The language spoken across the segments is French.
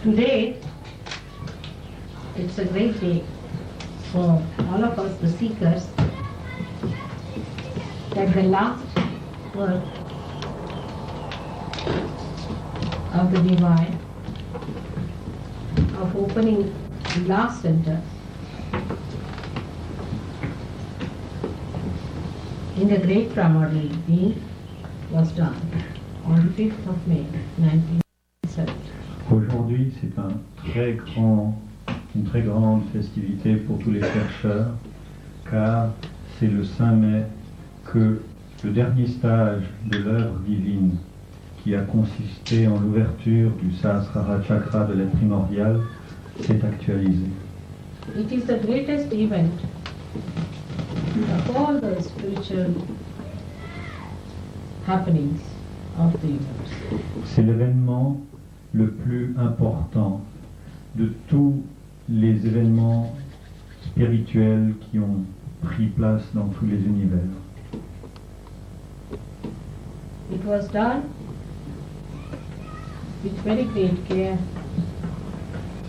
Today, it's a great day for all of us, the seekers, that the last work of the Divine, of opening the last center in the great primordial being was done on the 5th of May, 1970. Aujourd'hui, c'est une très grande festivité pour tous les chercheurs, car c'est le 5 mai que le dernier stage de l'œuvre divine, qui a consisté en l'ouverture du Sahasrara Chakra de l'être primordial, s'est actualisé. It is the greatest event of all the spiritual happenings of the universe. C'est l'événement le plus important de tous les événements spirituels qui ont pris place dans tous les univers. It was done with very great care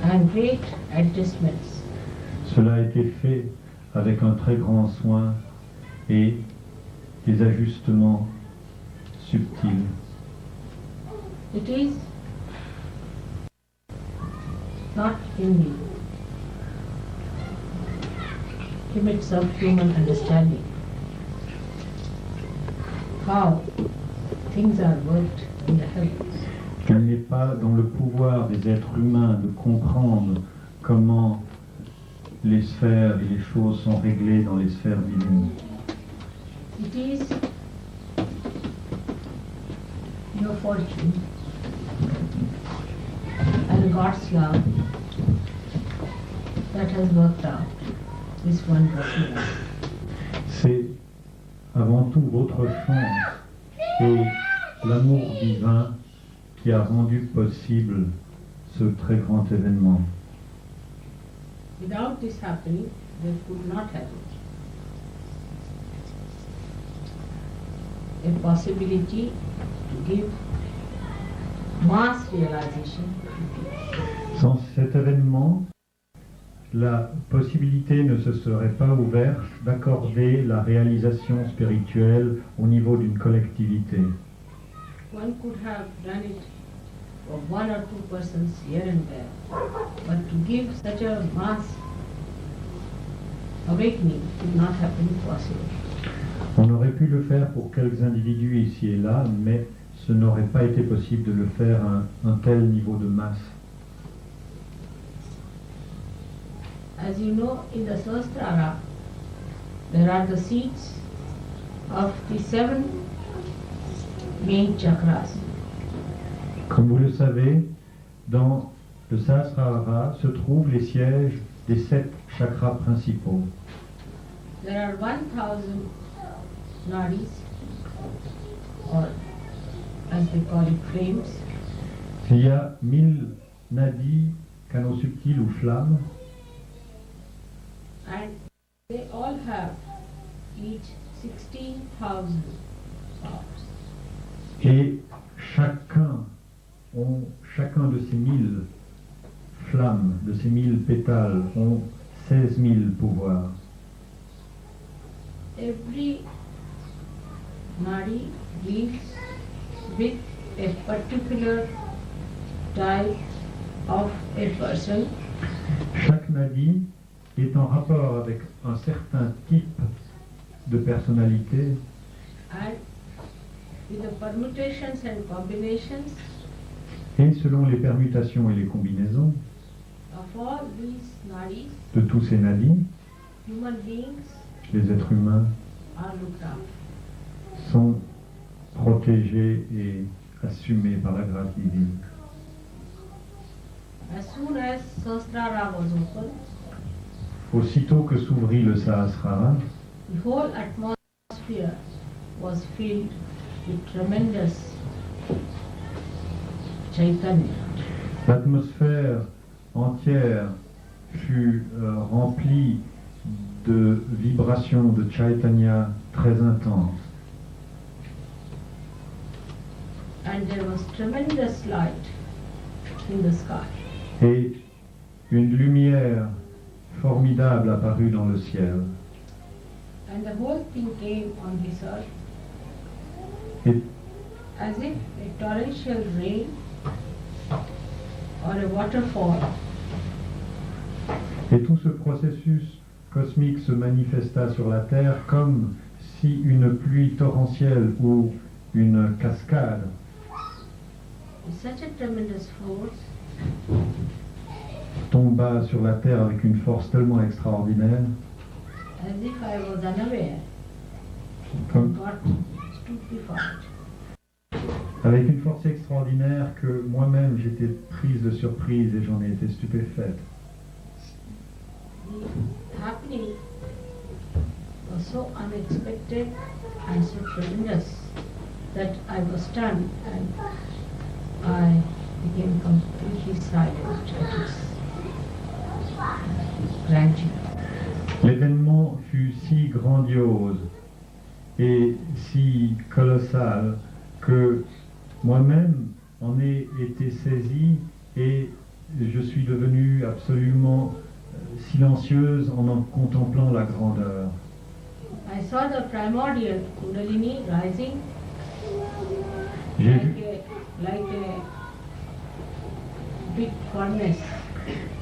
and great adjustments. Cela a été fait avec un très grand soin et des ajustements subtils. It is not in the limits of human understanding how things are worked in the heavens. Il n'est pas dans le pouvoir des êtres humains de comprendre comment les sphères et les choses sont réglées dans les sphères divines. It is your fortune and God's love that has worked out this wondrous miracle. C'est avant tout votre chance et l'amour divin qui a rendu possible ce très grand événement. Without this happening, there could not have been a possibility to give mass realization. Sans cet événement, la possibilité ne se serait pas ouverte d'accorder la réalisation spirituelle au niveau d'une collectivité. One could have done it for 1 or 2 persons here and there, but to give such a mass awakening could not have been possible. On aurait pu le faire pour quelques individus ici et là, mais ce n'aurait pas été possible de le faire à un tel niveau de masse. As you know, in the Sahasrara, there are the seats of the 7 main chakras. Comme vous le savez, dans le Sahasrara se trouvent les sièges des 7 chakras principaux. There are 1000 nadis, or as they call it, flames. Il y a 1000 nadis, canaux subtils ou flammes, And they all have each 16,000 powers. et chacun de ces 1000 flammes, de ces 1000 pétales, ont 16 000 pouvoirs. Every nadi deals with a particular type of a person. Chaque nadi est en rapport avec un certain type de personnalité And with the permutations and combinations et selon les permutations et les combinaisons of all these nadis, de tous ces nadis, human beings les êtres humains are looked after. sont protégés et assumés par la grâce divine. As soon as Sahasrara was opened, Aussitôt que s'ouvrit le Sahasrara, the whole atmosphere was filled with tremendous Chaitanya. l'atmosphère entière fut remplie de vibrations de Chaitanya très intenses. And there was tremendous light in the sky. Et une lumière formidable apparut dans le ciel. And the whole thing came on this earth Et, as if a torrential rain or a waterfall. et tout ce processus cosmique se manifesta sur la terre comme si une pluie torrentielle ou une cascade With such a tremendous force, tomba sur la terre avec une force tellement extraordinaire, as if I was unaware, comme- got stupefied. avec une force extraordinaire que moi-même j'étais prise de surprise et j'en ai été stupéfaite. The happening was so unexpected and so tremendous that I was stunned and I became completely silent at its grandeur. L'événement fut si grandiose et si colossal que moi-même en ai été saisi et je suis devenue absolument silencieuse en contemplant la grandeur. I saw the primordial Kundalini rising J'ai like vu, a big furnace,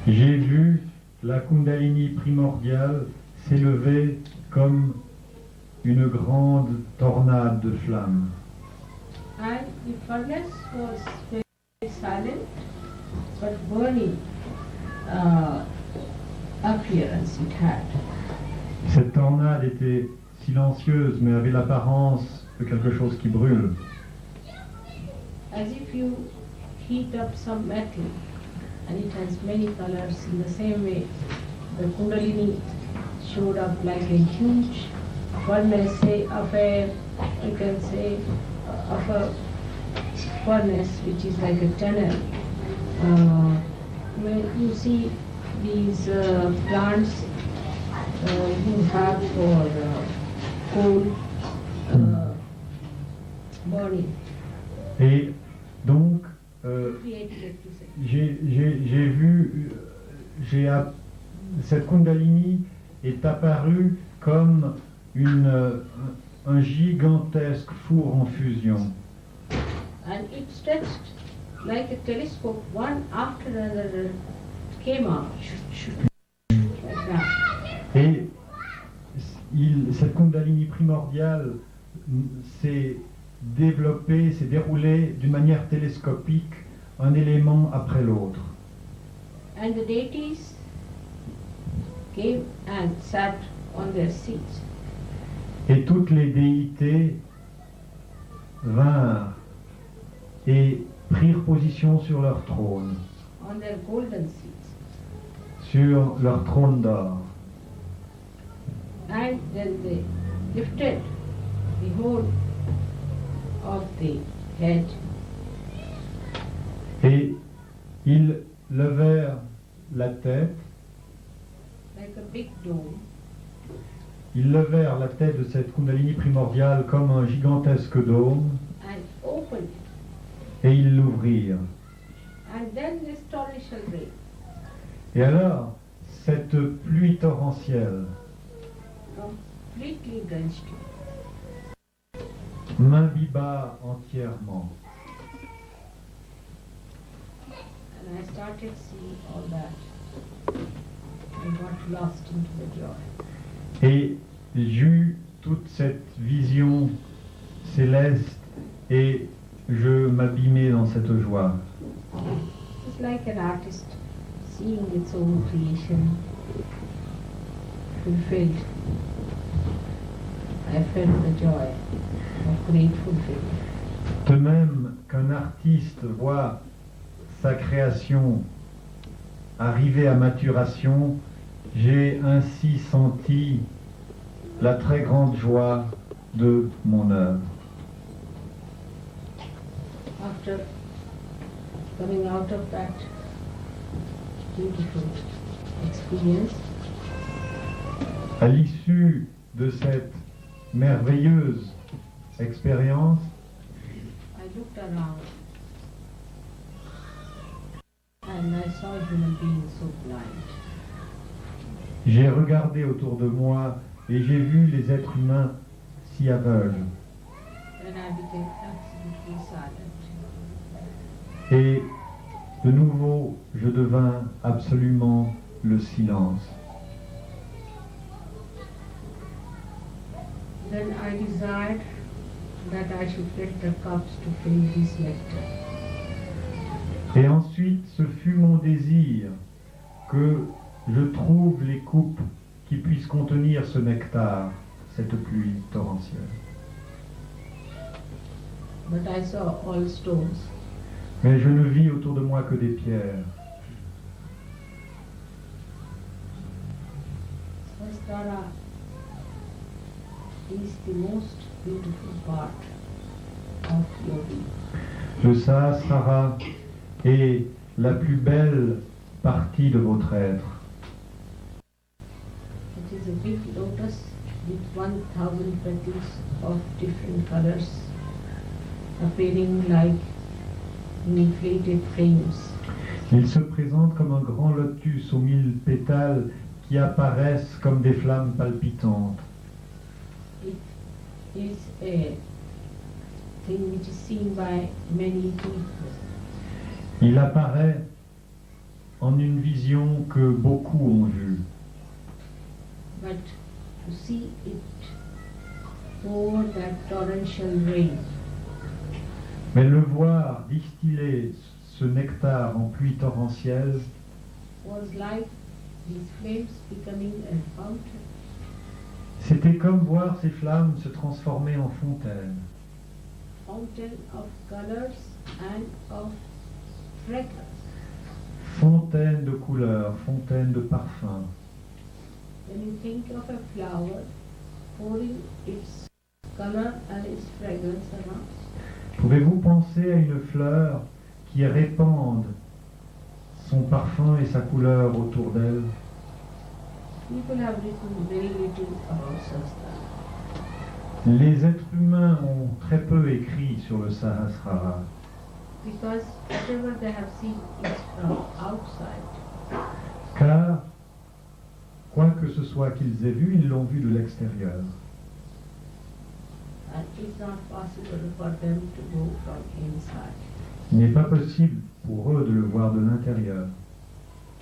j'ai vu la Kundalini primordiale s'élever comme une grande tornade de flammes. and the furnace was very silent but burning appearance it had. Cette tornade était silencieuse mais avait l'apparence de quelque chose qui brûle. As if you heat up some metal and it has many colors. In the same way, the Kundalini showed up like a huge furnace, say of a, you can say, of a furnace which is like a tunnel. When you see these plants you have for coal burning. Et donc, Create electricity. j'ai vu, cette Kundalini est apparue comme un gigantesque four en fusion. And it stretched like a telescope, one after another came out, like that. Et cette Kundalini primordiale s'est développée, s'est déroulée d'une manière télescopique, un élément après l'autre. And the deities came and sat on their seats. Et toutes les déités vinrent et prirent position sur leur trône, On their golden seats. sur leur trône d'or. And then they lifted the whole of the head Et ils levèrent la tête, like a big dome ils levèrent la tête de cette Kundalini primordiale comme un gigantesque dôme, and opened it. et ils l'ouvrirent. And then this torrential rain Et alors, cette pluie torrentielle completely drenched me. m'imbiba entièrement. And I started seeing all that. I got lost into the joy. Et j'eus toute cette vision céleste et je m'abîmais dans cette joie. It's like an artist seeing its own creation fulfilled. I felt the joy of great fulfillment. De même qu'un artiste voit sa création arriver à maturation, j'ai ainsi senti la très grande joie de mon œuvre. After coming out of that beautiful experience, À l'issue de cette merveilleuse expérience, I looked around and and I saw human beings so blind. J'ai regardé autour de moi et j'ai vu les êtres humains si aveugles. Then I became absolutely silent. Et de nouveau, je devins absolument le silence. Then I desired that I should get the cups to fill this nectar. Et ensuite, ce fut mon désir que je trouve les coupes qui puissent contenir ce nectar, cette pluie torrentielle. But I saw all stones. Mais je ne vis autour de moi que des pierres. Sahasrara is the most beautiful part of yogi. Le Sahasrara est la plus belle partie de votre être. It is a big lotus with 1,000 petals of different colors appearing like inflated flames. Il se présente comme un grand lotus aux 1000 pétales qui apparaissent comme des flammes palpitantes. It is a thing which is seen by many people. Il apparaît en une vision que beaucoup ont vue. But to see it pour that torrential rain, Mais le voir distiller ce nectar en pluie torrentielle was like these flames becoming a fountain. c'était comme voir ces flammes se transformer en fontaine. Fountain of colors and of fragrance. Fontaine de couleurs, fontaine de parfums. When you think of a flower pouring its color and its fragrance around, Pouvez-vous penser à une fleur qui répande son parfum et sa couleur autour d'elle? people have written very little about Sahasrara. Les êtres humains ont très peu écrit sur le Sahasrara, Because whatever they have seen is from outside. car, quoi que ce soit qu'ils aient vu, ils l'ont vu de l'extérieur. And it's not possible for them to go from inside. Il n'est pas possible pour eux de le voir de l'intérieur.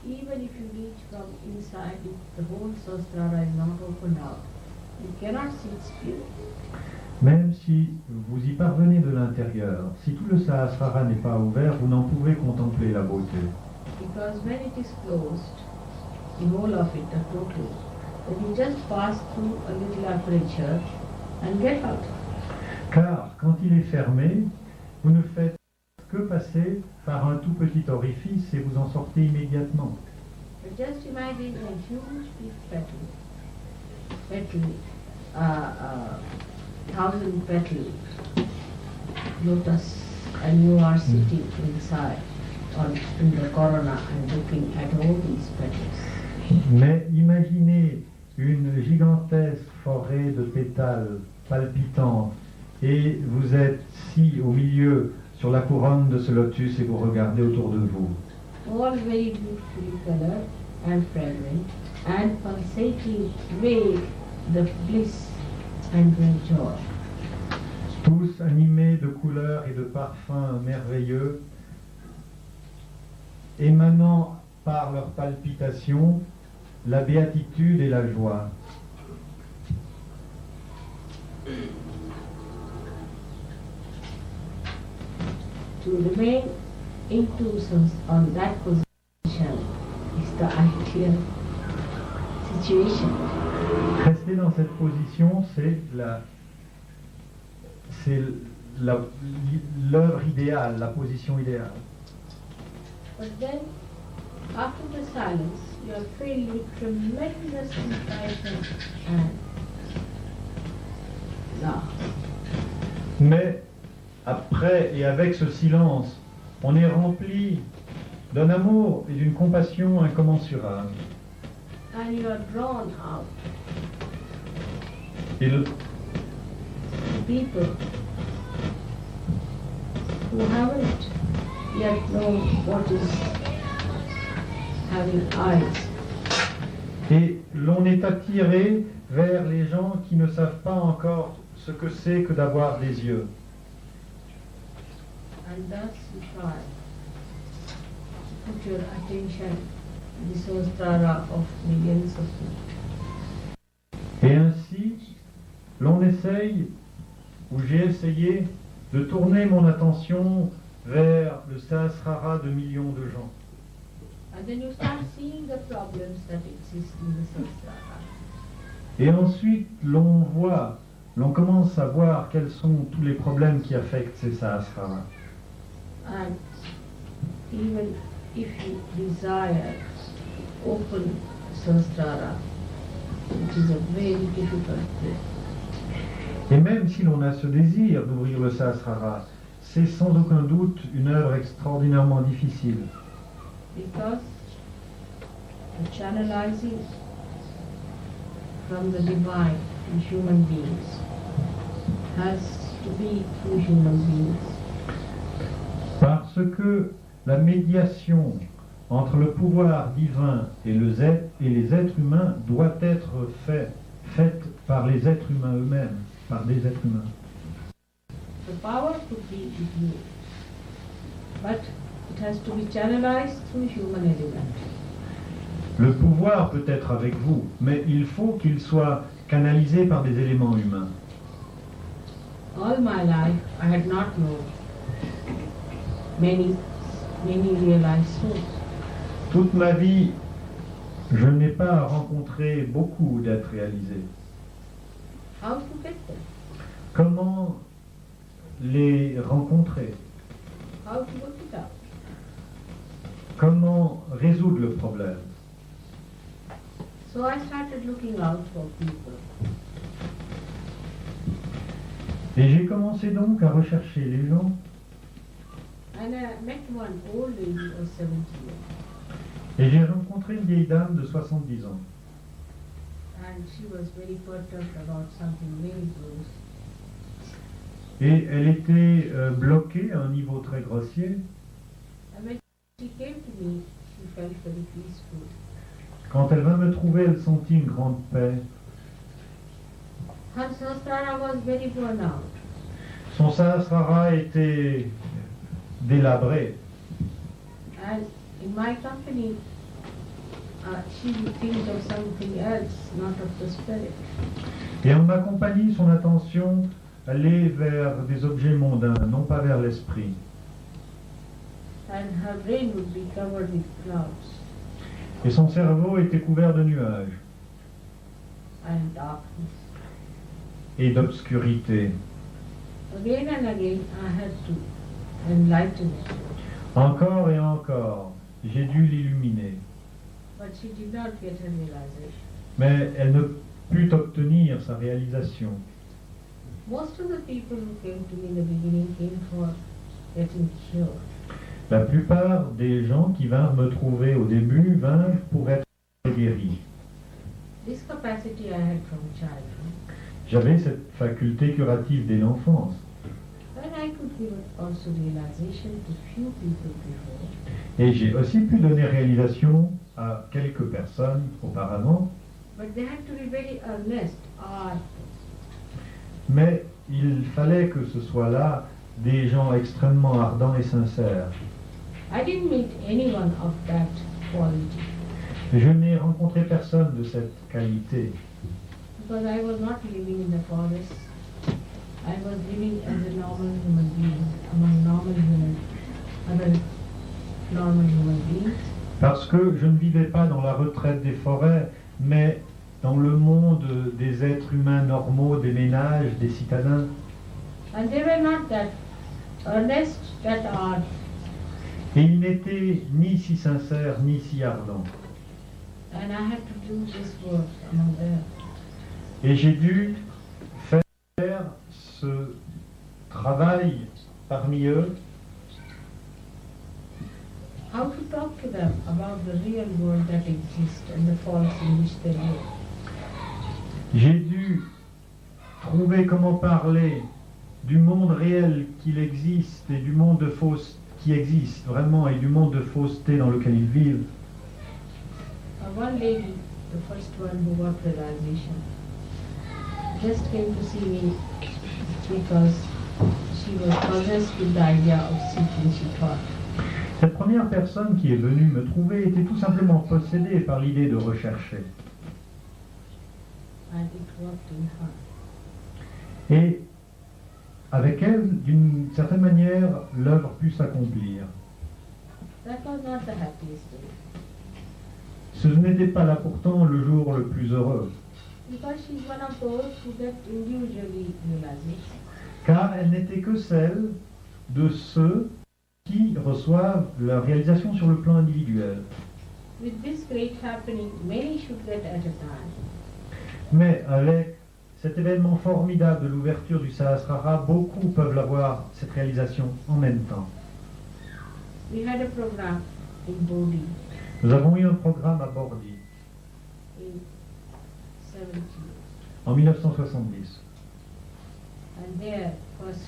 Even if you reach from inside, if the whole Sahasrara is not opened out, you cannot see its beauty. Même si vous y parvenez de l'intérieur, si tout le Sahasrara n'est pas ouvert, vous n'en pouvez contempler la beauté. Because when it is closed, the whole of it, the total, then you just pass through a little aperture and get out. Car quand il est fermé, vous ne faites que passer par un tout petit orifice et vous en sortez immédiatement. But just imagine a huge big petal, 1,000 petal lotus, and you are sitting inside or in the corona and looking at all these petals. Mais imaginez une gigantesque forêt de pétales palpitants et vous êtes si au milieu sur la couronne de ce lotus et vous regardez autour de vous. All very beautifully colored and fragrant and pulsating with the bliss and the joy. Tous animés de couleurs et de parfums merveilleux, émanant par leur palpitation la béatitude et la joie. To remain into on that position is the ideal situation. Rester dans cette position, c'est l'heure idéale, la position idéale. But then, after the silence, you are filled with tremendous compassion and love. Mais après et avec ce silence, on est rempli d'un amour et d'une compassion incommensurables. And you are drawn out. Et People who haven't yet known what is having eyes. Et l'on est attiré vers les gens qui ne savent pas encore ce que c'est que d'avoir des yeux. And thus you try to put your attention in the Sahasrara of millions of people. Et ainsi, l'on essaye, ou j'ai essayé, de tourner mon attention vers le Sahasrara de millions de gens. And then you start seeing the problems that exist in the Sahasrara. Et ensuite, l'on commence à voir quels sont tous les problèmes qui affectent ces Sahasraras. And even if you desire to open Sahasrara, it is a very difficult thing. Et même si l'on a ce désir d'ouvrir le Sahasrara, c'est sans aucun doute une œuvre extraordinairement difficile. Because the channelizing from the divine to human beings has to be through human beings. Parce que la médiation entre le pouvoir divin et les êtres humains doit être faite par les êtres humains eux-mêmes, par des êtres humains. The power could be with you, but it has to be channelized through human element. Le pouvoir peut être avec vous, mais il faut qu'il soit canalisé par des éléments humains. All my life I had not known many realized souls. Toute ma vie, je n'ai pas rencontré beaucoup d'êtres réalisés. How to get them? Comment les rencontrer? How to work it out? Comment résoudre le problème? So I started looking out for people. Et j'ai commencé donc à rechercher les gens. And I met one old lady of 70 years. Et j'ai rencontré une vieille dame de 70 ans. And she was very perturbed about something very gross. Et elle était bloquée à un niveau très grossier. And when she came to me, she felt very peaceful. Quand elle vint me trouver, elle sentit une grande paix. Her Sahasrara was very worn out. Son Sahasrara était délabré. And in my company, she would think of something else, not of the spirit. Et en ma compagnie, son attention allait vers des objets mondains, non pas vers l'esprit. And her brain would be covered with clouds Et son cerveau était couvert de nuages and darkness. et d'obscurité. Again and again, I had to enlighten it. Encore et encore, j'ai dû l'illuminer. But she did not get her realization. Mais elle ne put obtenir sa réalisation. Most of the people who came to me in the beginning came for getting cured. La plupart des gens qui vinrent me trouver au début vinrent pour être guéris. This capacity I had from childhood. J'avais cette faculté curative dès l'enfance. And I could give also realization to few people before. Et j'ai aussi pu donner réalisation à quelques personnes auparavant. But they had to be very earnest, ardent. Mais il fallait que ce soit là des gens extrêmement ardents et sincères. I didn't meet anyone of that quality Je n'ai rencontré personne de cette qualité. because I was not living in the forest. I was living as a normal human being among other normal human beings. Parce que je ne vivais pas dans la retraite des forêts, mais dans le monde des êtres humains normaux, des ménages, des citadins. And they were not that earnest, that ardent. Et ils n'étaient ni si sincères, ni si ardents. And I had to do this work among them. Et j'ai dû faire ce travail parmi eux. How to talk to them about the real world that exists and the false in which they live. J'ai dû trouver comment parler du monde réel qu'il existe et du monde de fausse qui existe vraiment et du monde de fausseté dans lequel ils vivent. one lady, the first one who got realization, just came to see me because she was possessed with the idea of seeking, she thought. Cette première personne qui est venue me trouver était tout simplement possédée par l'idée de rechercher. And it worked in her. Et avec elle, d'une certaine manière, l'œuvre put s'accomplir. That was not the happiest day. Ce n'était pas là pourtant le jour le plus heureux, Because she's one of those who get individually realization. car elle n'était que celle de ceux qui reçoivent leur réalisation sur le plan individuel. With this great happening, many should get at a time. Mais avec cet événement formidable de l'ouverture du Sahasrara, beaucoup peuvent l'avoir, cette réalisation, en même temps. We had a program in Bodhi Nous avons eu un programme à Bordi in 70, en 1970. and there first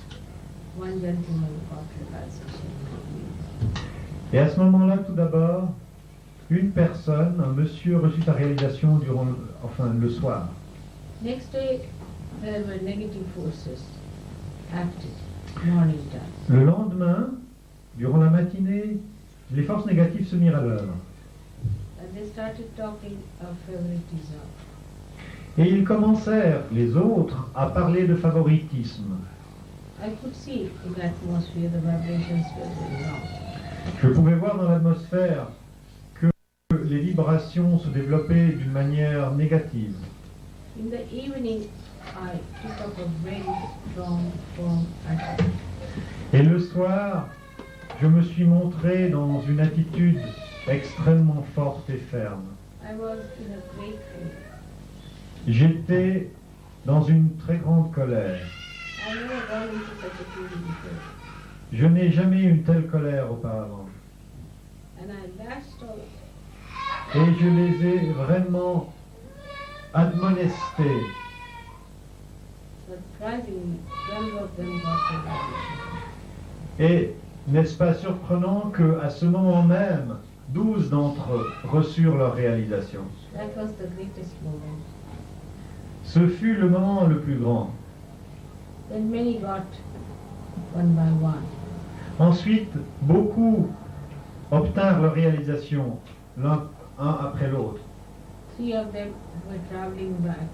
one gentleman got realization. Et à ce moment-là, tout d'abord, une personne, un monsieur, reçut sa réalisation durant le soir. Next day, there were negative forces acted, morning time. Le lendemain, durant la matinée, les forces négatives se mirent à l'œuvre. And they started talking of favoritism. Et ils commencèrent, les autres, à parler de favoritisme. I could see in the atmosphere the vibrations were very wrong. Je pouvais voir dans l'atmosphère que les vibrations se développaient d'une manière négative. In the evening, I took up a very strong, firm attitude. Et le soir, je me suis montré dans une attitude extrêmement forte et ferme. I was in a great fear. J'étais dans une très grande colère. I never gone into such a feeling before. Je n'ai jamais eu une telle colère auparavant. And I lashed out. Et je les ai vraiment admonestés. Surprisingly, 12 of them got realization. Et n'est-ce pas surprenant qu'à ce moment même, 12 d'entre eux reçurent leur réalisation. That was the greatest moment. Ce fut le moment le plus grand. Then many got one by one. Ensuite, beaucoup obtinrent leur réalisation, l'un après l'autre. 3 of them were traveling back,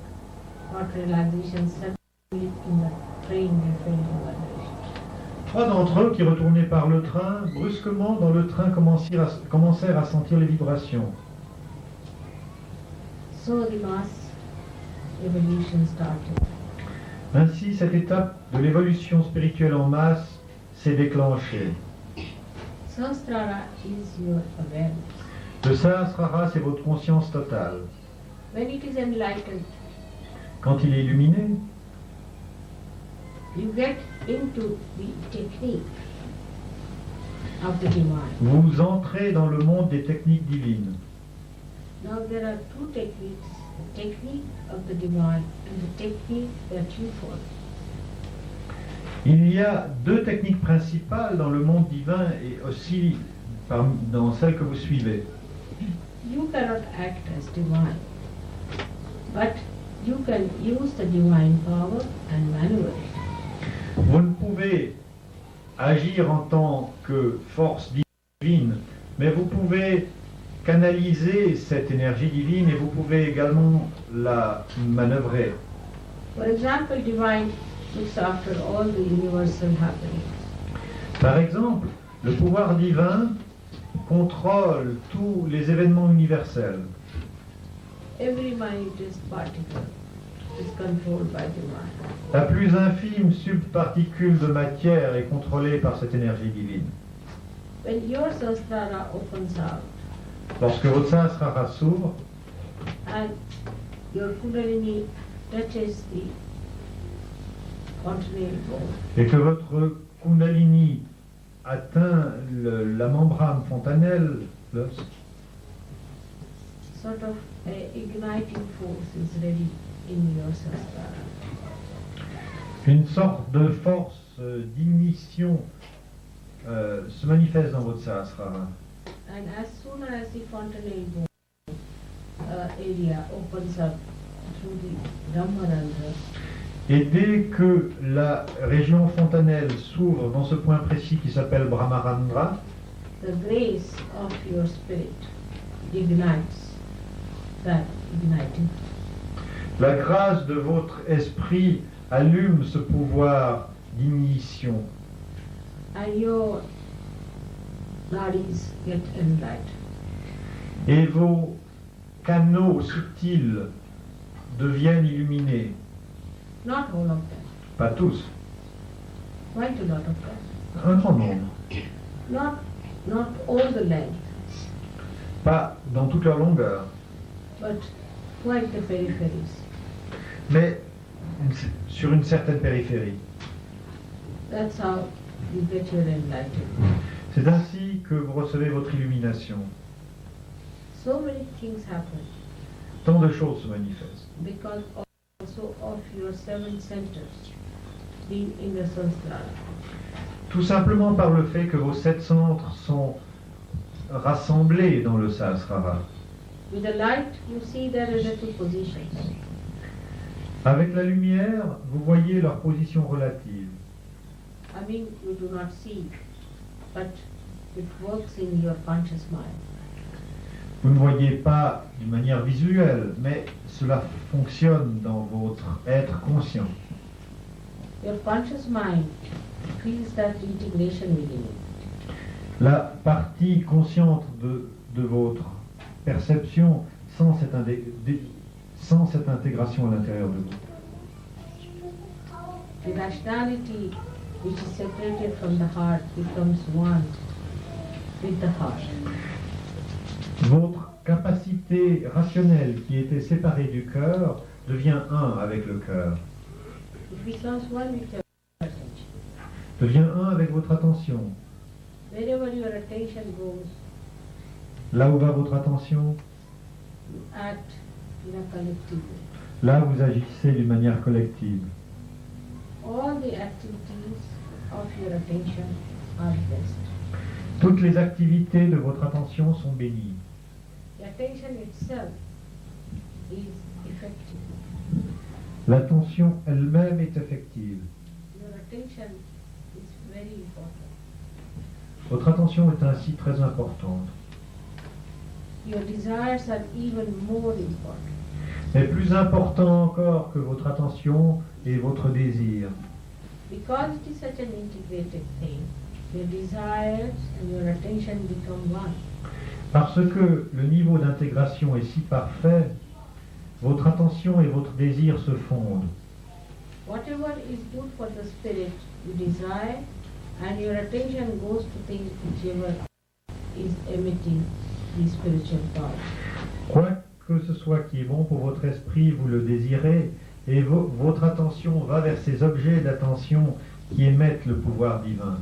got realization suddenly in the train they felt the vibration. 3 d'entre eux qui retournaient par le train, brusquement dans le train commencèrent à sentir les vibrations. So the mass evolution started. Ainsi, cette étape de l'évolution spirituelle en masse s'est déclenchée. Sahasrara is your awareness. Le Sahasrara, c'est votre conscience totale. When it is enlightened, Quand il est illuminé, you get into the technique of the divine. vous entrez dans le monde des techniques divines. Now there are 2 techniques, the technique of the divine and the technique that you follow. Il y a 2 techniques principales dans le monde divin et aussi dans celle que vous suivez. You cannot act as divine, but you can use the divine power and maneuver it. Vous ne pouvez agir en tant que force divine, mais vous pouvez canaliser cette énergie divine et vous pouvez également la manœuvrer. For example, divine looks after all the universal happenings. Par exemple, le pouvoir divin contrôle tous les événements universels. Every minutest particle is controlled by divine. La plus infime subparticule de matière est contrôlée par cette énergie divine. When your sahasrara opens out Lorsque votre Sahasrara s'ouvre and your kundalini touches the continental bone, et que votre Kundalini atteint la membrane fontanelle, sort of a igniting force is ready in your sahasrara. une sorte de force d'ignition se manifeste dans votre Sahasrara. And as soon as the fontanelle bone area opens up through the Brahmarandra, Et dès que la région fontanelle s'ouvre dans ce point précis qui s'appelle Brahmarandra, the grace of your spirit ignites that igniting. la grâce de votre esprit allume ce pouvoir d'ignition And your bodies get enlightened. et vos canaux subtils deviennent illuminés. Not all of them, Pas tous, quite a lot of them. un grand nombre. Not all the length, Pas dans toute leur longueur, but quite the peripheries. mais sur une certaine périphérie. That's how you get your enlightenment. C'est ainsi que vous recevez votre illumination. So many things happen Tant de choses se manifestent. because also of your 7 centers being in the Sahasrara. Tout simplement par le fait que vos 7 centres sont rassemblés dans le Sahasrara. With the light, you see there is a 2 positions. Avec la lumière, vous voyez leur position relative. I mean, you do not see, but it works in your conscious mind. Vous ne voyez pas d'une manière visuelle, mais cela fonctionne dans votre être conscient. Your conscious mind feels that integration within it. La partie consciente de votre perception sent cette intégration à l'intérieur de vous. The rationality which is separated from the heart becomes one with the heart. Votre capacité rationnelle qui était séparée du cœur devient un avec le cœur, It becomes one with your attention. devient un avec votre attention. Wherever your attention goes, Là où va votre attention, you act in a collective way. là vous agissez d'une manière collective. All the activities of your attention are blessed. Toutes les activités de votre attention sont bénies. The attention itself is effective. L'attention elle-même est effective. Your attention is very important. Votre attention est ainsi très importante. Your desires are even more important. Mais plus important encore que votre attention est votre désir. Because it is such an integrated thing, your desires and your attention become one. Parce que le niveau d'intégration est si parfait, votre attention et votre désir se fondent. Whatever is good for the spirit, you desire, and your attention goes to things whichever is emitting the spiritual power. Quoi que ce soit qui est bon pour votre esprit, vous le désirez, et votre attention va vers ces objets d'attention qui émettent le pouvoir divin.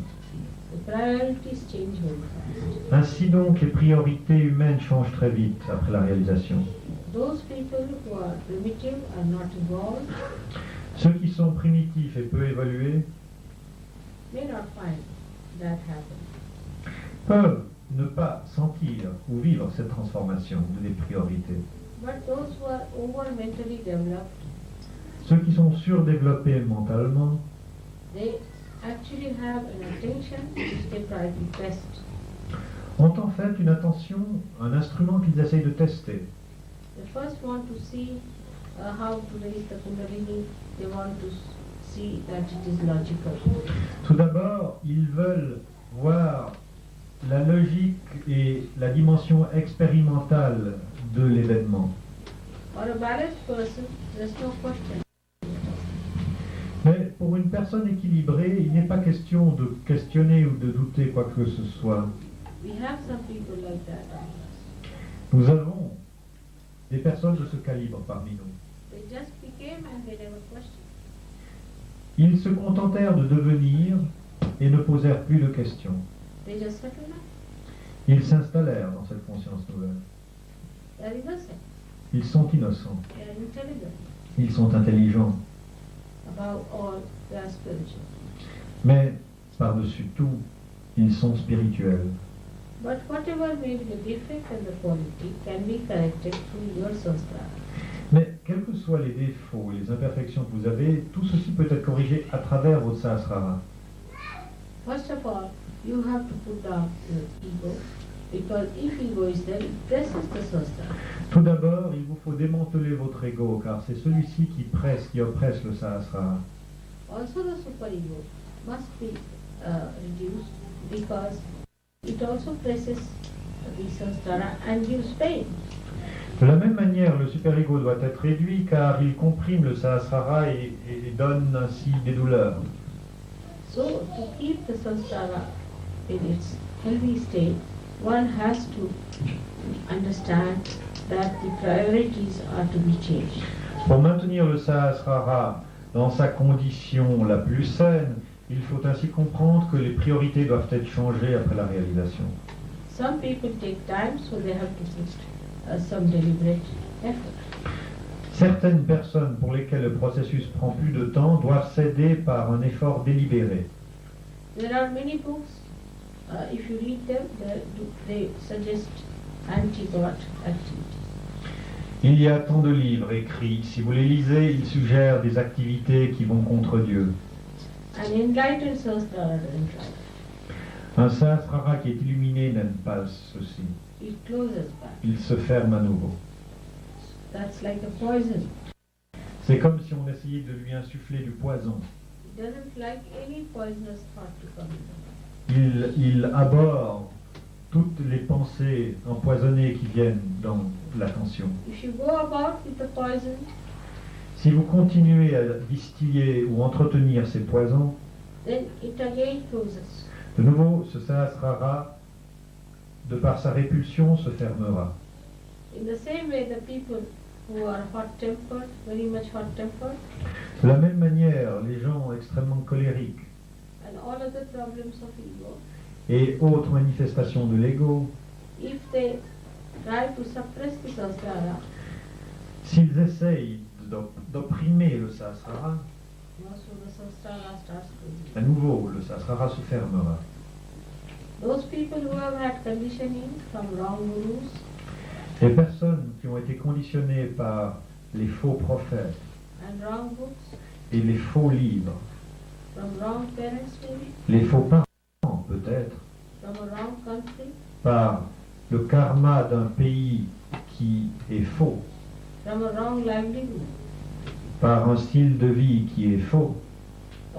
The priorities change very fast. Ainsi donc, les priorités humaines changent très vite après la réalisation. Those people who are primitive are not evolved Ceux qui sont primitifs et peu évolués may not find that happen. peuvent ne pas sentir ou vivre cette transformation des priorités. But those who are over mentally developed, Ceux qui sont surdéveloppés mentalement they actually have an attention which they try to test. ont en fait une attention, un instrument qu'ils essayent de tester. They first want to see how to raise the Kundalini. They want to see that it is logical. Tout d'abord, ils veulent voir la logique et la dimension expérimentale de l'événement. For a balanced person, there's no question. Mais pour une personne équilibrée, il n'est pas question de questionner ou de douter quoi que ce soit. We have some people like that among us. Nous avons des personnes de ce calibre parmi nous. They just became and they never questioned. Ils se contentèrent de devenir et ne posèrent plus de questions. They just settled down. Ils s'installèrent dans cette conscience nouvelle. They are innocent. Ils sont innocents. They are intelligent Ils sont intelligents. about all. They are spiritual. Mais, par-dessus tout, ils sont spirituels. But whatever may be the defect and the quality can be corrected through your sastra. Mais quels que soient les défauts et les imperfections que vous avez, tout ceci peut être corrigé à travers votre Sahasrara. First of all, you have to put down your ego, because if ego is there, it presses the sastra. Tout d'abord, il vous faut démanteler votre ego, car c'est celui-ci qui presse, qui oppresse le Sahasrara. Also the superego must be reduced, because it also presses the sastra and gives pain. De la même manière, le super-ego doit être réduit, car il comprime le Sahasrara et donne ainsi des douleurs. So to keep the samsara in its healthy state, one has to understand that the priorities are to be changed. Pour maintenir le Sahasrara dans sa condition la plus saine, il faut ainsi comprendre que les priorités doivent être changées après la réalisation. Some people take time, so they have to put some deliberate effort. Certaines personnes pour lesquelles le processus prend plus de temps doivent s'aider par un effort délibéré. There are many books, if you read them, they suggest anti-God activities. Il y a tant de livres écrits. Si vous les lisez, ils suggèrent des activités qui vont contre Dieu. An enlightened sahasrara doesn't like. Un Sahasrara qui est illuminé n'aime pas ceci. It closes back. Il se ferme à nouveau. That's like a poison. C'est comme si on essayait de lui insuffler du poison. It doesn't like any poisonous thought to come in. Il abhorre toutes les pensées empoisonnées qui viennent dans l'attention. If you go about with the poison, Si vous continuez à distiller ou entretenir ces poisons, then it again closes. de nouveau, ce Sahasrara, de par sa répulsion, se fermera. In the same way, the people who are hot-tempered, very much hot-tempered, De la même manière, les gens extrêmement colériques and all other problems of ego, et autres manifestations de l'ego, if they try to suppress the sahasrara, s'ils essayent d'opprimer le Sahasrara, also the sahasrara starts closing. à nouveau, le Sahasrara se fermera. Those people who have had conditioning from wrong gurus, Les personnes qui ont été conditionnées par les faux prophètes and wrong books, et les faux livres, from wrong parents maybe, les faux parents peut-être, from a wrong country, par le karma d'un pays qui est faux, from a wrong livelihood, par un style de vie qui est faux,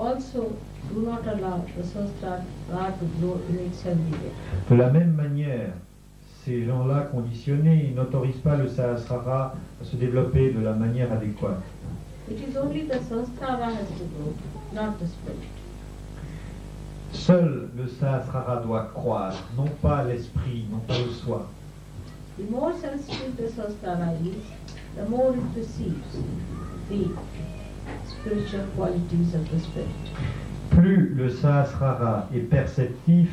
also do not allow the sahasrara to grow in its healthy way. de la même manière, ces gens-là conditionnés n'autorisent pas le Sahasrara à se développer de la manière adéquate. It is only the sahasrara has to grow, not the spirit. Seul le Sahasrara doit croître, non pas l'esprit, non pas le soi. The more sensitive the sahasrara is, the more it receives the spiritual qualities of the spirit. Plus le Sahasrara est perceptif,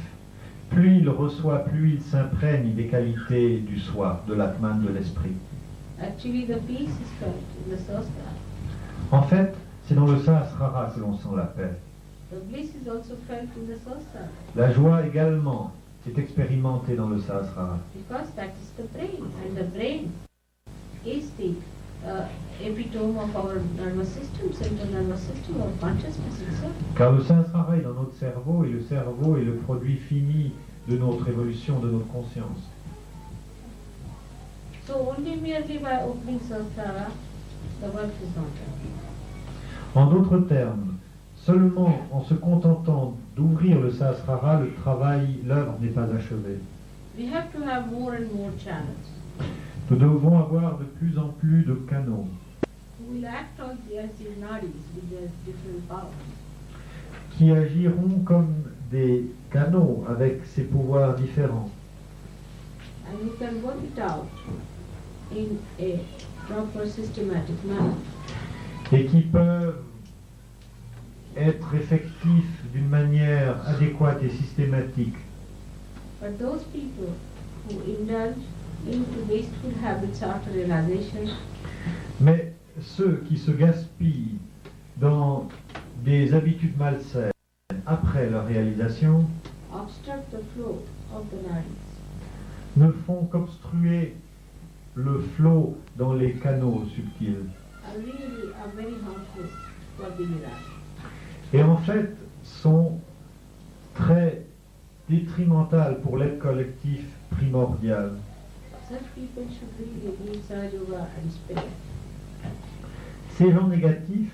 plus il reçoit, plus il s'imprègne des qualités du soi, de l'atman, de l'esprit. Actually, the peace is felt in the sahasrara. En fait, c'est dans le Sahasrara que l'on sent la paix. The bliss is also felt in the sahasrara, La joie également est expérimentée dans le Sahasrara. because that is the brain, and the brain is the epitome of our nervous system, central nervous system, or consciousness itself. Car le Sahasrara est dans notre cerveau, et le cerveau est le produit fini de notre évolution, de notre conscience. So only merely by opening sahasrara, the work is not done. En d'autres termes, seulement en se contentant d'ouvrir le Sahasrara, le travail, l'œuvre n'est pas achevée. We have to have more and more channels Nous devons avoir de plus en plus de canaux who will act on the as the nadis with their different powers. qui agiront comme des canaux avec ces pouvoirs différents And you can work it out in a proper systematic manner. et qui peuvent être effectifs d'une manière adéquate et systématique. But those people who indulge into wasteful habits after realization, Mais ceux qui se gaspillent dans des habitudes malsaines après leur réalisation obstruct the flow of the nadis. ne font qu'obstruer le flot dans les canaux subtils. really are very harmful for the Mirage. Et en fait, sont très détrimentales pour l'être collectif primordial. Such people should really need Sahaja Yoga and spirit. Ces gens négatifs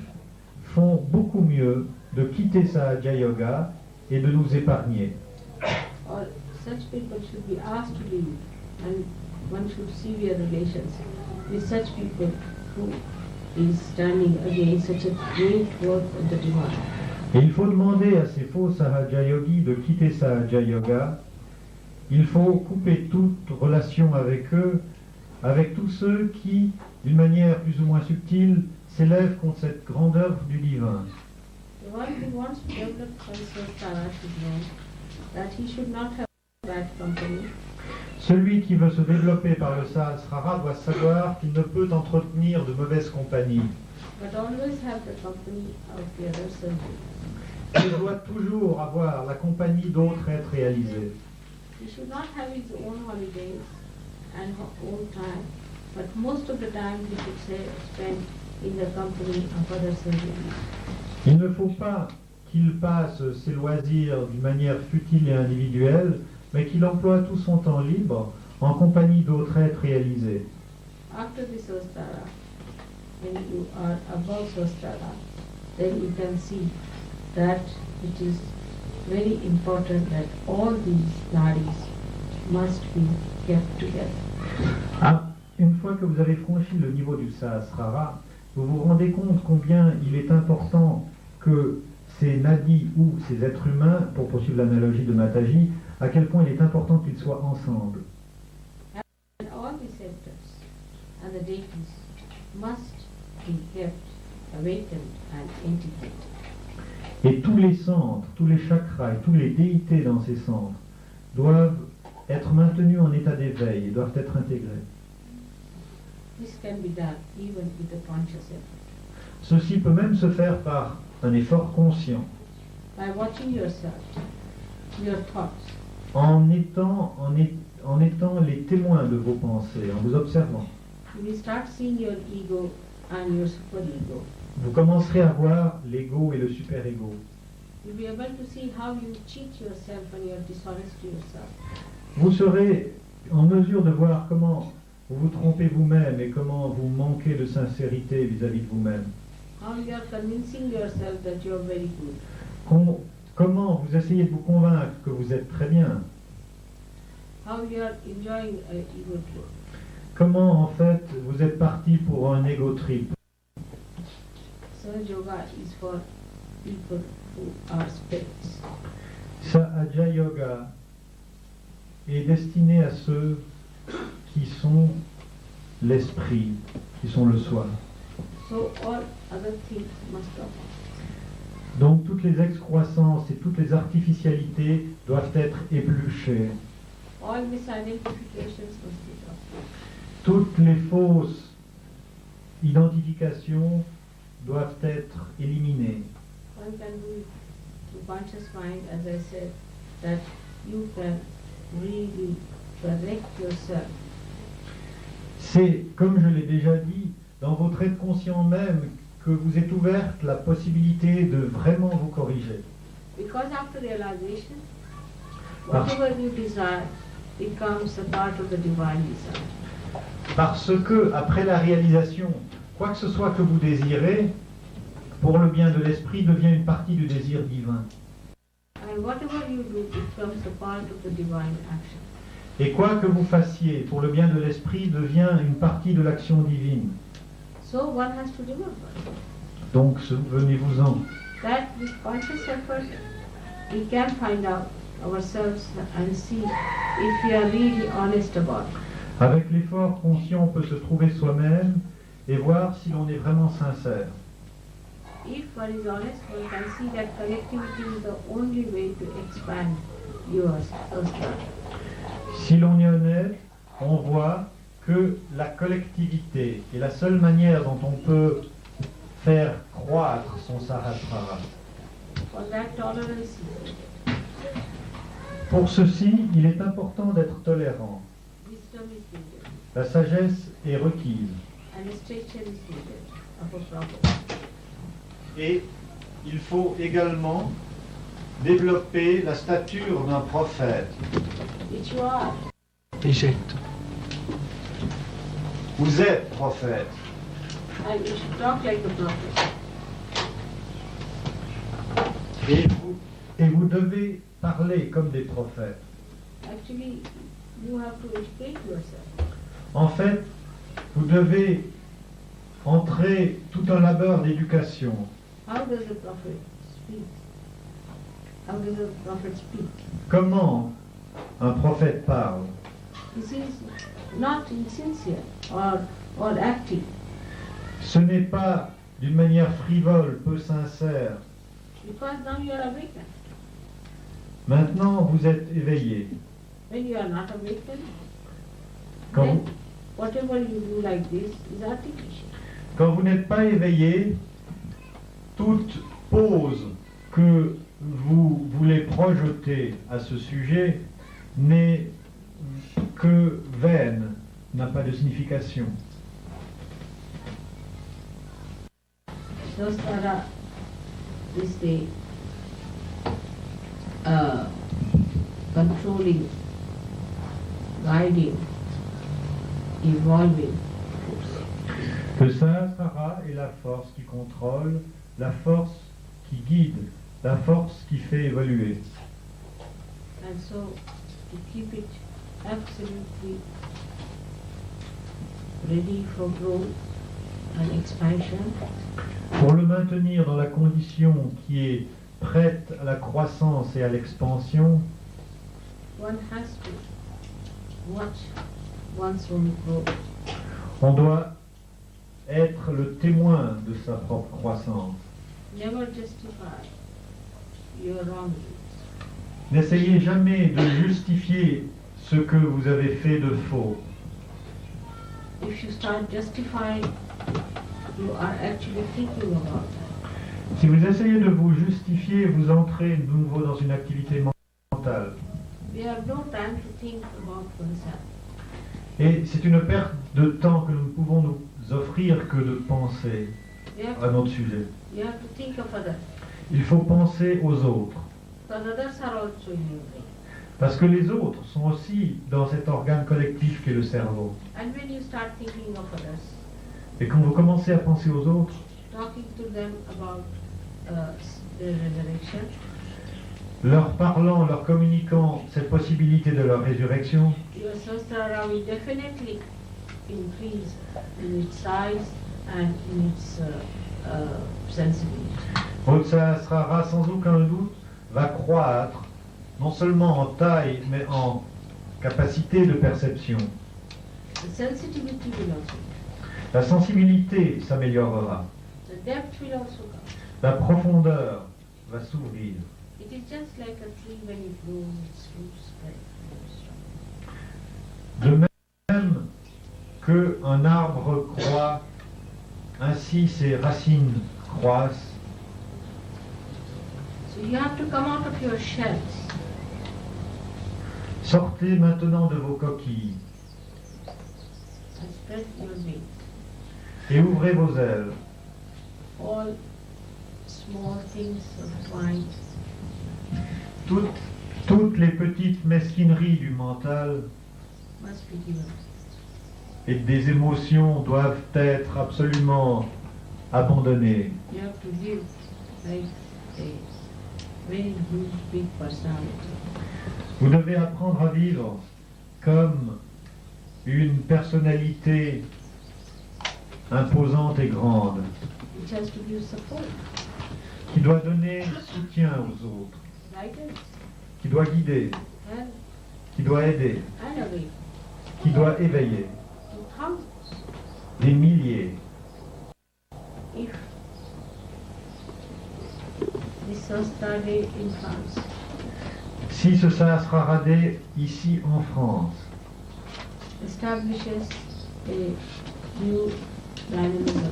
font beaucoup mieux de quitter Sahaja Yoga et de nous épargner. Or such people should be asked to leave, and one should sever relations with such people who is standing against such a great work of the divine. Et il faut demander à ces faux Sahaja Yogis de quitter Sahaja Yoga. Il faut couper toute relation avec eux, avec tous ceux qui, d'une manière plus ou moins subtile, s'élèvent contre cette grande œuvre du divin. The one who wants to develop Saraswara should know that he should not have bad company. Celui qui veut se développer par le Sahasrara doit savoir qu'il ne peut entretenir de mauvaise compagnie. But always have the company of the other servants. Il doit toujours avoir la compagnie d'autres êtres réalisés. He should not have his own holidays and own time, but most of the time he should spend in the company of other servants. Il ne faut pas qu'il passe ses loisirs d'une manière futile et individuelle, mais qu'il emploie tout son temps libre en compagnie d'autres êtres réalisés. After the Sastara, when you are above Sastara, then you can see that it is very important that all these nadis must be kept together. Ah, une fois que vous avez franchi le niveau du Sahasrara, vous vous rendez compte combien il est important que ces nadis ou ces êtres humains, pour poursuivre l'analogie de Mataji, à quel point il est important qu'ils soient ensemble. And all the centers and the deities must be kept awakened and integrated. Et tous les centres, tous les chakras et toutes les déités dans ces centres doivent être maintenus en état d'éveil et doivent être intégrés. This can be done even with a conscious effort. Ceci peut même se faire par un effort conscient, By watching yourself, your thoughts, en étant les témoins de vos pensées, en vous observant. you will start seeing your ego and your superego. Vous commencerez à voir l'ego et le super-ego. You'll be able to see how you cheat yourself and you're dishonest to yourself. Vous serez en mesure de voir comment vous vous trompez vous-même et comment vous manquez de sincérité vis-à-vis de vous-même. How you are convincing yourself that you're very good. Comment vous essayez de vous convaincre que vous êtes très bien. How you are enjoying a ego trip. Comment en fait vous êtes parti pour un ego trip. Sahaja Yoga is for people who are spirits. Sahaja Yoga est destiné à ceux qui sont l'esprit, qui sont le soi. So all other things must stop. Donc toutes les excroissances et toutes les artificialités doivent être épluchées. All misidentifications must be dropped. Toutes les fausses identifications doivent être éliminées. One can do it through conscious mind, as I said, that you can really correct yourself. C'est, comme je l'ai déjà dit, dans votre être conscient même que vous est ouverte la possibilité de vraiment vous corriger. Because after realization, whatever you desire becomes a part of the divine desire. Parce que, après la réalisation, quoi que ce soit que vous désirez, pour le bien de l'esprit, devient une partie du désir divin. And whatever you do becomes a part of the divine action. Et quoi que vous fassiez pour le bien de l'esprit devient une partie de l'action divine. So one has to remember Donc souvenez-vous-en. that with conscious effort we can find out ourselves and see if we are really honest about it. Avec l'effort conscient, on peut se trouver soi-même et voir si l'on est vraiment sincère. If one is honest, one can see that connectivity is the only way to expand your self-love. Si l'on est honnête, on voit que la collectivité est la seule manière dont on peut faire croître son Sahasrara. For that tolerance is needed. Pour ceci, il est important d'être tolérant. wisdom is needed, la sagesse est requise. and stature is needed of a prophet. Et il faut également développer la stature d'un prophète. Which you are, Égypte. Vous êtes prophète. and you should talk like a prophet. Et vous devez parler comme des prophètes. Actually, you have to educate yourself. En fait, vous devez entrer tout un labeur d'éducation. How does a prophet speak? How does a prophet speak? Comment un prophète parle? This is not insincere or active, Ce n'est pas d'une manière frivole, peu sincère. because now you are awakened. Maintenant, vous êtes éveillé. When you are not awakened, Quand then vous, whatever you do like this is artificial. quand vous n'êtes pas éveillé, toute pause que vous voulez projeter à ce sujet n'est que vaine, n'a pas de signification. Sastara is the controlling, guiding, evolving force. Le Sahasrara est la force qui contrôle, la force qui guide, la force qui fait évoluer. And so to keep it absolutely ready for growth and expansion, Pour le maintenir dans la condition qui est prête à la croissance et à l'expansion, one has to watch one's own growth. on doit être le témoin de sa propre croissance. Never justify your wrongdoings. N'essayez jamais de justifier ce que vous avez fait de faux. If you start justifying, you are actually thinking about that. Si vous essayez de vous justifier, vous entrez de nouveau dans une activité mentale. We have no time to think about oneself. Et c'est une perte de temps que nous ne pouvons nous offrir que de penser We have à notre sujet. You have to think of others, Il faut penser aux autres. because others are also in your brain. Parce que les autres sont aussi dans cet organe collectif qu'est le cerveau. And when you start thinking of others, Et quand vous commencez à penser aux autres, talking to them about their resurrection, leur parlant, leur communiquant cette possibilité de leur résurrection, your sastra will definitely increase in its size and in its sensibility. votre Sahasrara, sans aucun doute, va croître, non seulement en taille, mais en capacité de perception. The sensitivity will also, La sensibilité s'améliorera. the depth will also come. La profondeur va s'ouvrir. It is just like a tree when it grows, its roots spread. De même qu'un arbre croît, ainsi ses racines croissent. So you have to come out of your shells Sortez maintenant de vos coquilles and spread your wings. et ouvrez vos ailes. All small things of mind Toutes les petites mesquineries du mental must be given. et des émotions doivent être absolument abandonnées. You have to live like a very huge, big personality. Vous devez apprendre à vivre comme une personnalité imposante et grande Which has to give support, qui doit donner soutien aux autres, guidance, qui doit guider, and qui doit aider, awake qui doit éveiller to thousands. des milliers. If this Sastra Day in France Si ce Sahasrara Day ici en France establishes a new dynamism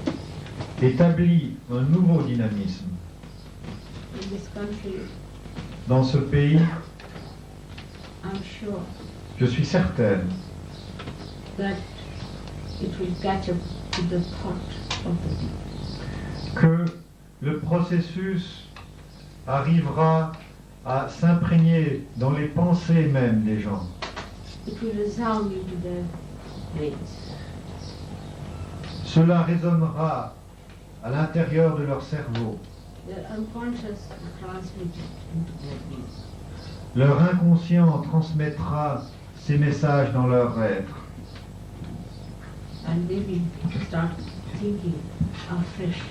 établit un nouveau dynamisme in this country, dans ce pays, I'm sure je suis certaine that it will catch up to the thought of the people. Que le processus arrivera à s'imprégner dans les pensées même des gens. It will resound into their brains. Cela résonnera à l'intérieur de leur cerveau. Their unconscious will transmit it into their beings. Leur inconscient transmettra ces messages dans leur être. And they will start thinking afresh.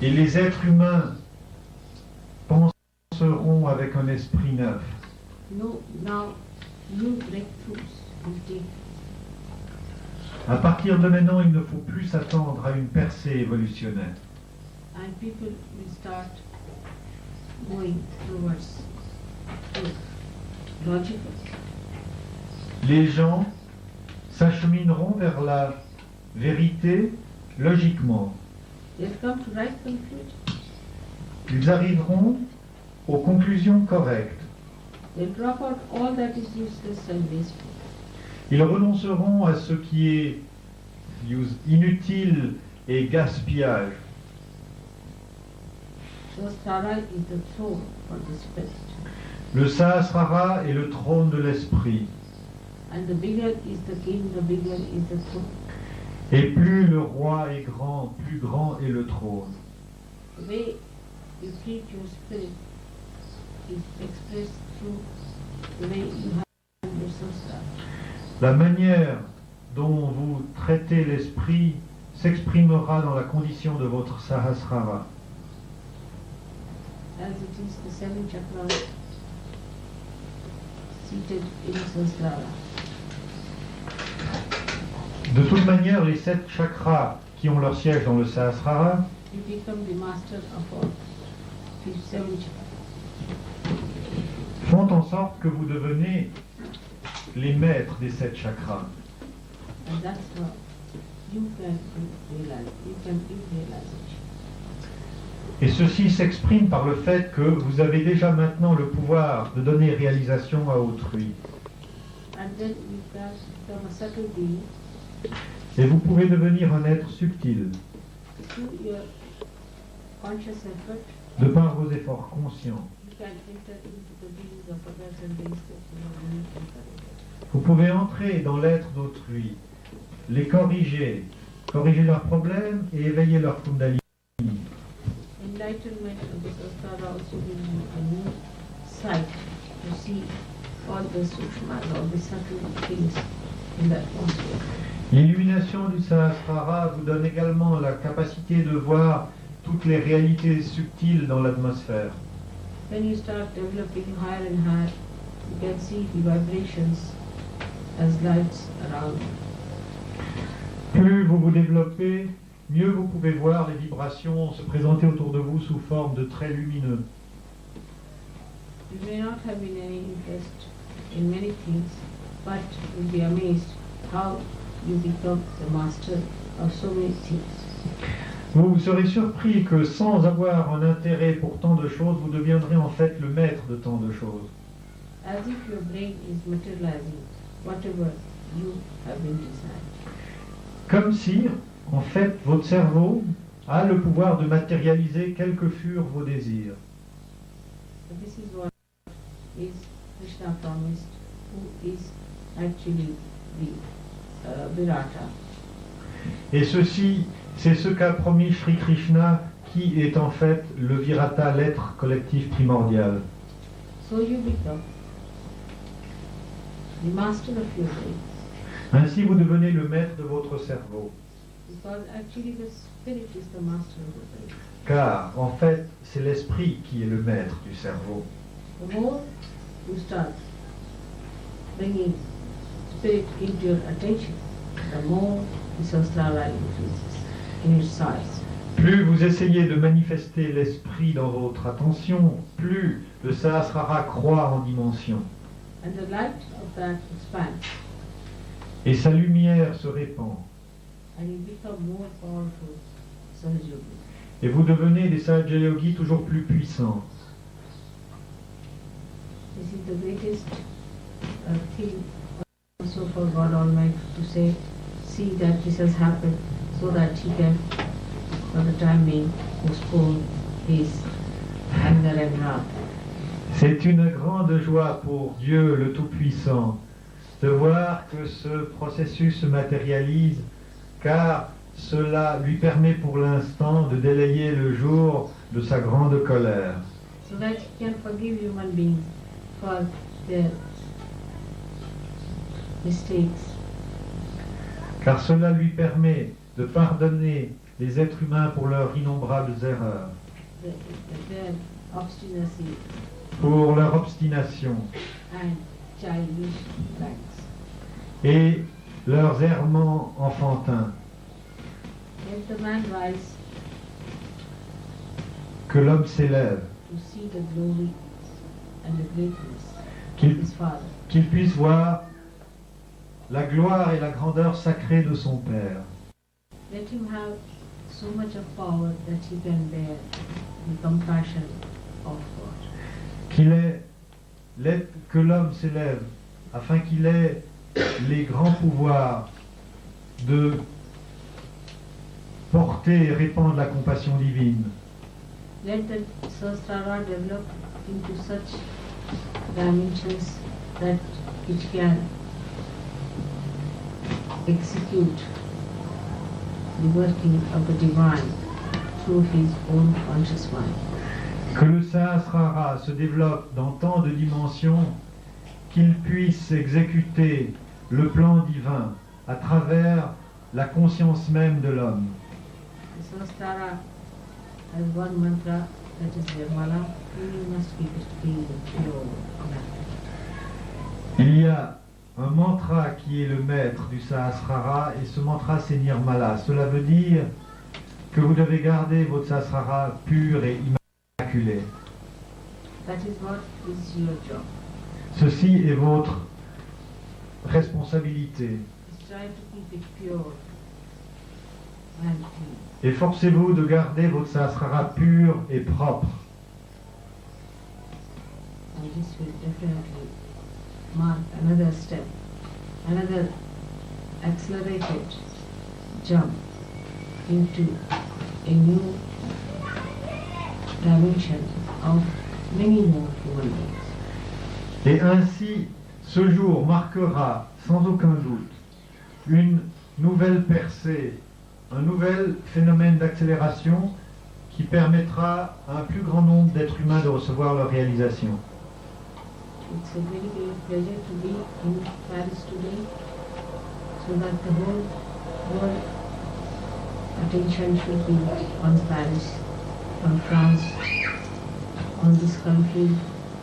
Et les êtres humains penseront avec un esprit neuf. No, now new breakthroughs will take. À partir de maintenant, il ne faut plus s'attendre à une percée évolutionnaire. And people will start going towards the logical. Les gens s'achemineront vers la vérité logiquement. They'll come to right conclusion. Ils arriveront aux conclusions correctes. They'll drop out all that is useless and wasteful. Ils renonceront à ce qui est inutile et gaspillage. Sahasrara is the throne for the spirit. Le Sahasrara est le trône de l'esprit. And the bigger is the king, the bigger is the throne. Et plus le roi est grand, plus grand est le trône. The way you treat your spirit is expressed through the way you have your sahasrara. La manière dont vous traitez l'esprit s'exprimera dans la condition de votre Sahasrara. As it is the seven chakras seated in sahasrara. De toute manière, les 7 chakras qui ont leur siège dans le Sahasrara You become the master of all seven chakras. font en sorte que vous devenez les maîtres des 7 chakras. And that's how you can realize, you can do realization. Et ceci s'exprime par le fait que vous avez déjà maintenant le pouvoir de donner réalisation à autrui. And then you can become a subtle being Et vous pouvez devenir un être subtil through your conscious effort. de par vos efforts conscients. You can enter into the beings of others and things that you have need to correct. Vous pouvez entrer dans l'être d'autrui, les corriger leurs problèmes et éveiller leur kundalini. Enlightenment of the sahasrara also gives you a new sight to see all the sukshmas, all the subtle things in the atmosphere. L'illumination du Sahasrara vous donne également la capacité de voir toutes les réalités subtiles dans l'atmosphère. When you start developing higher and higher, you can see the vibrations as lights around. Plus vous vous développez, mieux vous pouvez voir les vibrations se présenter autour de vous sous forme de traits lumineux. You may not have been any interest in many things, but you'll be amazed how you become the master of so many things. Vous serez surpris que sans avoir un intérêt pour tant de choses, vous deviendrez en fait le maître de tant de choses. As if your brain is materializing whatever you have been designed. Comme si, en fait, votre cerveau a le pouvoir de matérialiser quels que furent vos désirs. So this is what is Krishna promised, who is actually the Virata. Et ceci, c'est ce qu'a promis Sri Krishna, qui est en fait le Virata, l'être collectif primordial. So you become the master of your brain, Ainsi, vous devenez le maître de votre cerveau. because actually the spirit is the master of the brain. Car, en fait, c'est l'esprit qui est le maître du cerveau. The more you start bringing spirit into your attention, the more the sahasrara increases in its size. Plus vous essayez de manifester l'esprit dans votre attention, plus le Sahasrara croît en dimension. And the light of that expands, Et sa lumière se répand. and you become more powerful Sahaja-yogi. Et vous devenez des Sahaja Yogis toujours plus puissants. This is the greatest thing also for God Almighty to say, see that this has happened, so that He can, for the time being, postpone His anger and wrath. C'est une grande joie pour Dieu le Tout-Puissant de voir que ce processus se matérialise, car cela lui permet pour l'instant de délayer le jour de sa grande colère. So that He can forgive human beings for their mistakes. Car cela lui permet de pardonner les êtres humains pour leurs innombrables erreurs, Their obstinacy pour leur obstination and childish pranks. et leurs errements enfantins. Let the man rise Que l'homme s'élève, to see the glory and the greatness qu'il of his Father. qu'il puisse voir la gloire et la grandeur sacrée de son Père. Let him have so much of power that he can bear the compassion of God. Que l'homme s'élève afin qu'il ait les grands pouvoirs de porter et répandre la compassion divine. Let the Sahasrara develop into such dimensions that it can execute the working of the divine through his own conscious mind. Que le Sahasrara se développe dans tant de dimensions qu'il puisse exécuter le plan divin à travers la conscience même de l'homme. The Sahasrara has one mantra, that is Nirmala. You must keep it clean and pure. Il y a un mantra qui est le maître du Sahasrara et ce mantra c'est Nirmala. Cela veut dire que vous devez garder votre Sahasrara pur et immaculé. That is what is your job. Ceci est votre responsabilité. Try to keep it pure and clean. Efforcez-vous de garder votre Sahasrara pur et propre. And this will definitely mark another step, another accelerated jump into a new dimension of many more human beings. Et ainsi, ce jour marquera sans aucun doute une nouvelle percée, un nouvel phénomène d'accélération qui permettra à un plus grand nombre d'êtres humains de recevoir leur réalisation. It's a very great pleasure to be in Paris today, so that the whole world attention should be on Paris, on France, on this country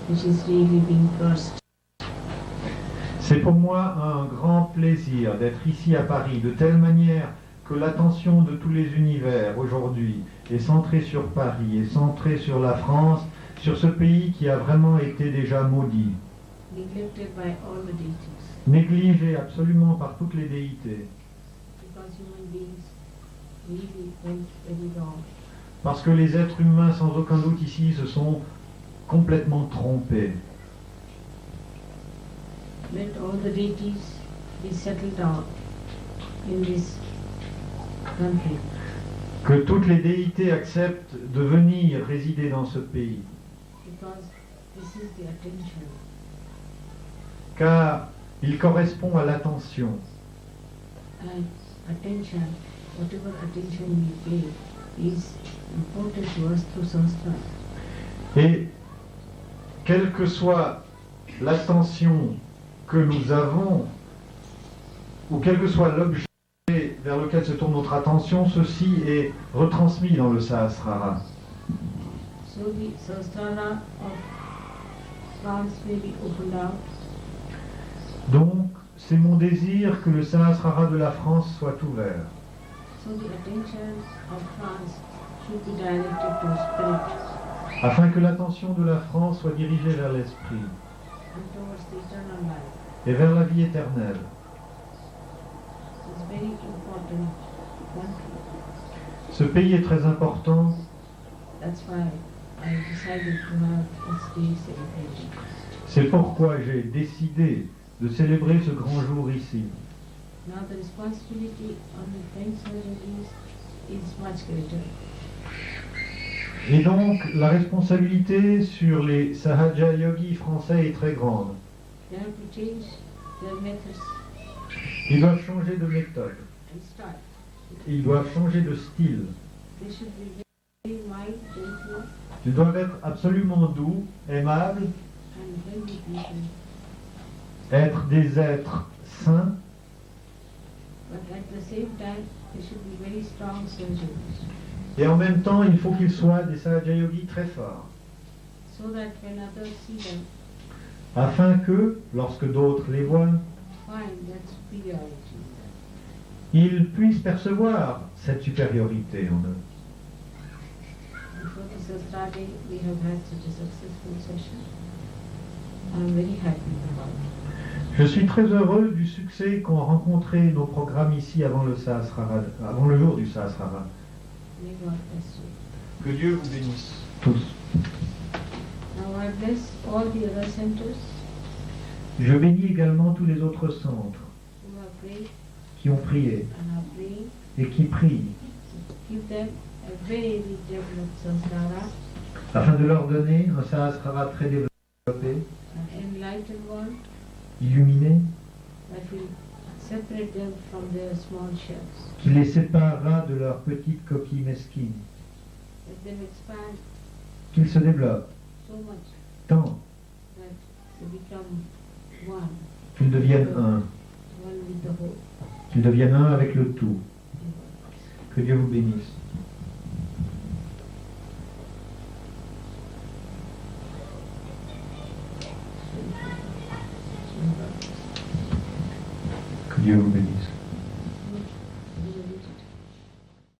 which is really being cursed. C'est pour moi un grand plaisir d'être ici à Paris, de telle manière que l'attention de tous les univers aujourd'hui est centrée sur Paris, est centrée sur la France, sur ce pays qui a vraiment été déjà maudit, Neglected by all the deities, négligé absolument par toutes les déités, because human beings really went very wrong. parce que les êtres humains sans aucun doute ici se sont complètement trompés. Let all the deities be settled down in this country, Que toutes les déités acceptent de venir résider dans ce pays, because this is the attention. car il correspond à l'attention. And attention, whatever attention we pay, is important to us through Sahasrara. Et quelle que soit l'attention que nous avons, ou quel que soit l'objet vers lequel se tourne notre attention, ceci est retransmis dans le Sahasrara. So the Sahasrara of France may be opened out, Donc, c'est mon désir que le Sahasrara de la France soit ouvert, so the attention of France should be directed to spirit afin que l'attention de la France soit dirigée vers l'esprit and towards the eternal life. et vers la vie éternelle. It's very important country. Ce pays est très important, That's why I decided to have this day celebration. c'est pourquoi j'ai décidé de célébrer ce grand jour ici. Now the responsibility on the French surgeons is much greater. Et donc, la responsabilité sur les Sahaja Yogis français est très grande. They have to change their methods Ils doivent changer de méthode. and start. Ils doivent changer de style. They should be very mild, gentle, Ils doivent être absolument doux, aimables, and very people. être des êtres saints, But at the same time, they should be very strong surgeons, et en même temps, il faut qu'ils soient des Sahaja Yogis très forts, so that when others see them, afin que, lorsque d'autres les voient, find that superiority. ils puissent percevoir cette supériorité en eux. Before this was starting, we have had such a successful session. I'm very happy about it. Je suis très heureux du succès qu'ont rencontré nos programmes ici avant le Sahasrara, avant le jour du Sahasrara. May God bless you. Que Dieu vous bénisse tous. Now I bless all the other centers Je bénis également tous les autres centres who have prayed qui ont prié and are praying. et qui prient Give them a very developed samskara, afin de leur donner un Sahasrara très développé, an enlightened one illuminé, that will separate them from their small shells. qui les séparera de leurs petites coquilles mesquines, Let them expand qu'ils se développent so much tant that they become one, qu'ils deviennent un, one with the whole. qu'ils deviennent un avec le tout. Que Dieu vous bénisse. Que Dieu vous bénisse.